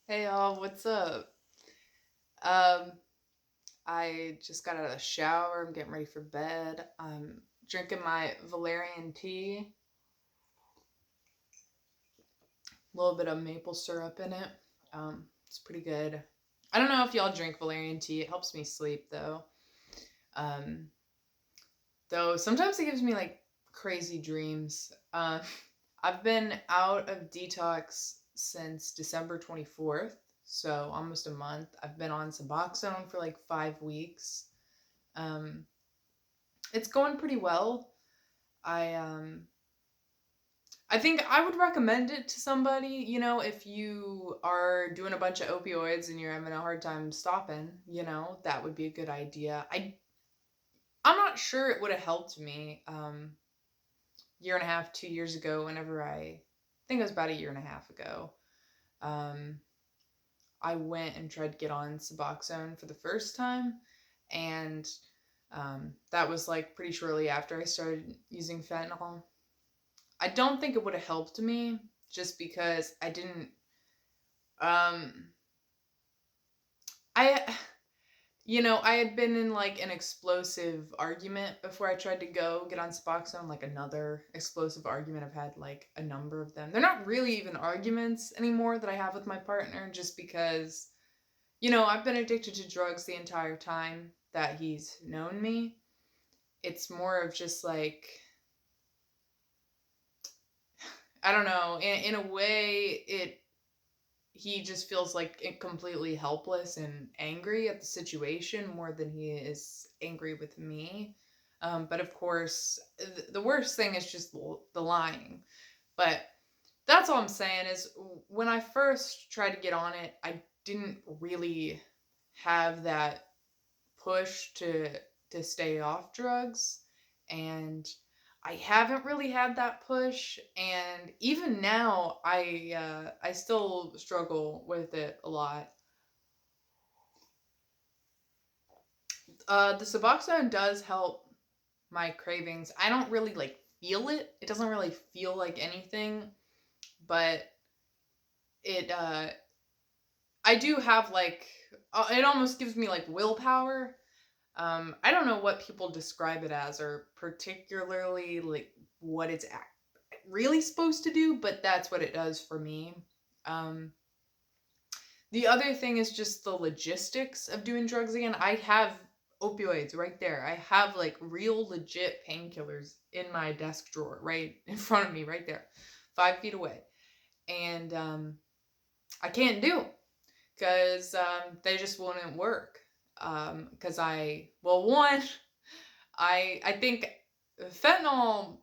Hey y'all, what's up? Um, I just got out of the shower. I'm getting ready for bed. I'm drinking my valerian tea, a little bit of maple syrup in it. It's pretty good. I don't know if y'all drink valerian tea. It helps me sleep though. Um, though sometimes it gives me like crazy dreams. I've been out of detox since December 24th, so almost a month. I've been on suboxone for like 5 weeks. Um, it's going pretty well. I I think I would recommend it to somebody, if you are doing a bunch of opioids and you're having a hard time stopping, that would be a good idea. I'm not sure it would have helped me year and a half, 2 years ago whenever I think it was about a year and a half ago. Um I went and tried to get on suboxone for the first time, and that was like pretty shortly after I started using fentanyl. I don't think it would have helped me just because I didn't. Um, I I had been in like an explosive argument before I tried to go get on Suboxone, like another explosive argument. I've had like a number of them. They're not really even arguments anymore that I have with my partner, just because I've been addicted to drugs the entire time that he's known me. It's more of just like, I don't know, in a way, he just feels like completely helpless and angry at the situation more than he is angry with me. But of course, the worst thing is just the lying. But that's all I'm saying is when I first tried to get on it, I didn't really have that push to stay off drugs, and I haven't really had that push, and even now I still struggle with it a lot. The Suboxone does help my cravings. I don't really like feel it. It doesn't really feel like anything, but it I do have like it almost gives me like willpower. I don't know what people describe it as, or particularly like what it's really supposed to do, but that's what it does for me. Um, the other thing is just the logistics of doing drugs again. I have opioids right there. I have like real legit painkillers in my desk drawer right in front of me, right there, 5 feet away. And I can't do them because they just wouldn't work. Because well, one, I think fentanyl.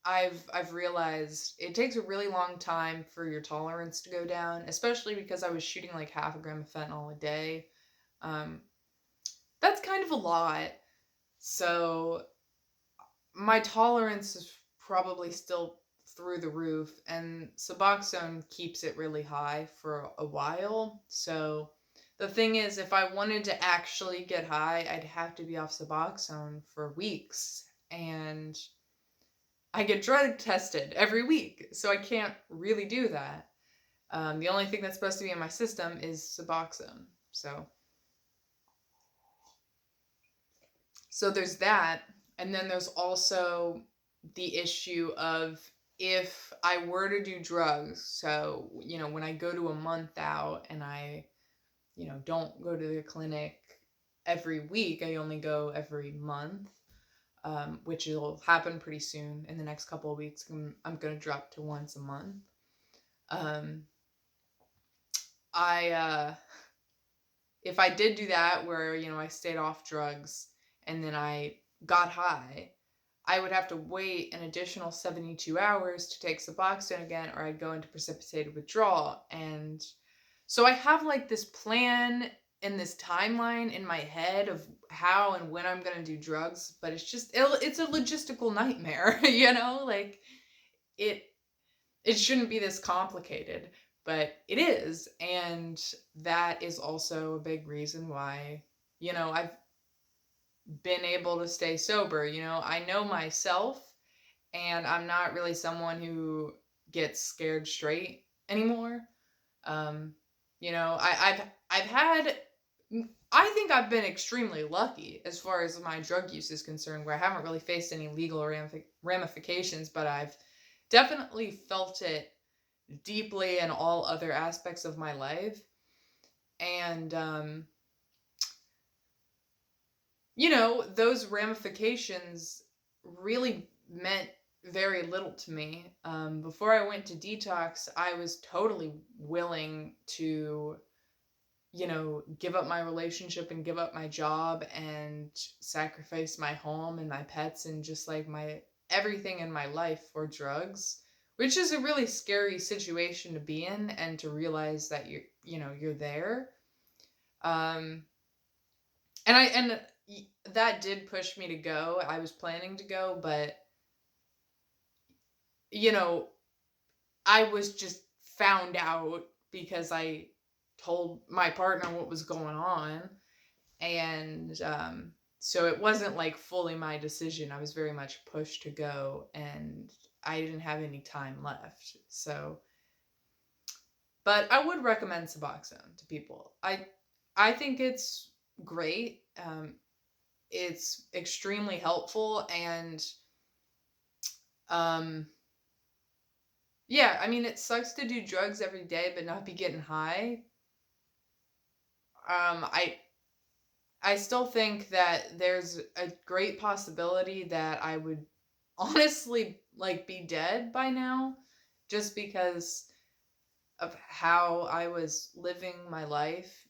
I've realized it takes a really long time for your tolerance to go down, especially because I was shooting like half a gram of fentanyl a day. Um, that's kind of a lot. So my tolerance is probably still through the roof, and Suboxone keeps it really high for a while. So the thing is, if I wanted to actually get high, I'd have to be off Suboxone for weeks, and I get drug tested every week, so I can't really do that. The only thing that's supposed to be in my system is Suboxone. So there's that, and then there's also the issue of if I were to do drugs. So when I go to a month out and I don't go to the clinic every week, I only go every month. Which will happen pretty soon in the next couple of weeks. I'm going to drop to once a month. Um, I If I did do that, where I stayed off drugs and then I got high, I would have to wait an additional 72 hours to take Suboxone again, or I'd go into precipitated withdrawal. And so I have like this plan and this timeline in my head of how and when I'm going to do drugs, but it's a logistical nightmare, like it it shouldn't be this complicated, but it is. And that is also a big reason why, I've been able to stay sober. I know myself, and I'm not really someone who gets scared straight anymore. Um, I've had, I think I've been extremely lucky as far as my drug use is concerned, where I haven't really faced any legal ramifications, but I've definitely felt it deeply in all other aspects of my life. And, those ramifications really meant very little to me. Before I went to detox, I was totally willing to, give up my relationship and give up my job and sacrifice my home and my pets and just like my everything in my life for drugs, which is a really scary situation to be in and to realize that you're there. Um, and that did push me to go. I was planning to go, but you know, I was just found out because I told my partner what was going on. And so it wasn't like fully my decision. I was very much pushed to go, and I didn't have any time left. So, but I would recommend Suboxone to people. I think it's great. It's extremely helpful, and um, yeah, I mean, it sucks to do drugs every day but not be getting high. Um, I I still think that there's a great possibility that I would honestly like be dead by now, just because of how I was living my life.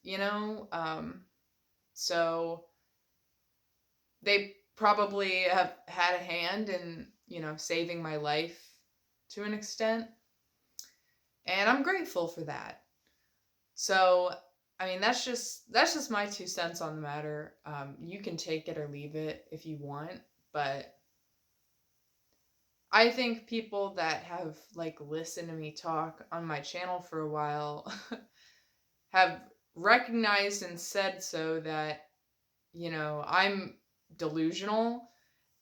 So they probably have had a hand in, saving my life to an extent, and I'm grateful for that. So, I mean, that's just my 2 cents on the matter. You can take it or leave it if you want, but I think people that have like listened to me talk on my channel for a while have recognized and said so that, I'm delusional.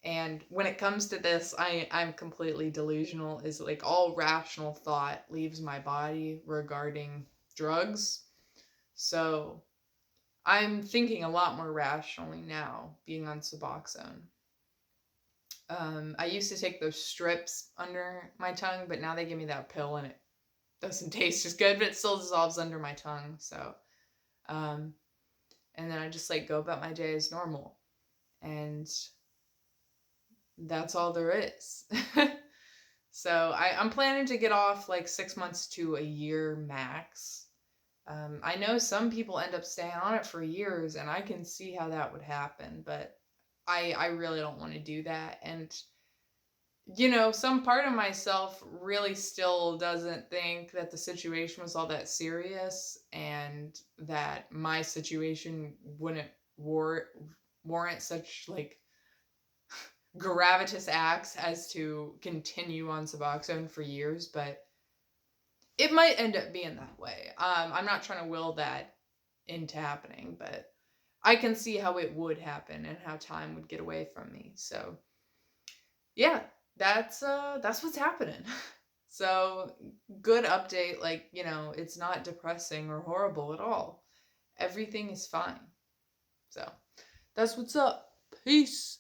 And when it comes to this, I'm completely delusional. Is like all rational thought leaves my body regarding drugs. So I'm thinking a lot more rationally now, being on Suboxone. I used to take those strips under my tongue, but now they give me that pill and it doesn't taste as good, but it still dissolves under my tongue. So, um, and then I just like go about my day as normal, and that's all there is. So I'm planning to get off like 6 months to a year max. I know some people end up staying on it for years, and I can see how that would happen, but I really don't want to do that. And some part of myself really still doesn't think that the situation was all that serious, and that my situation wouldn't warrant such like gravitas acts as to continue on Suboxone for years, but it might end up being that way. I'm not trying to will that into happening, but I can see how it would happen and how time would get away from me. So yeah, that's what's happening. So good update, like, it's not depressing or horrible at all. Everything is fine. So that's what's up. Peace.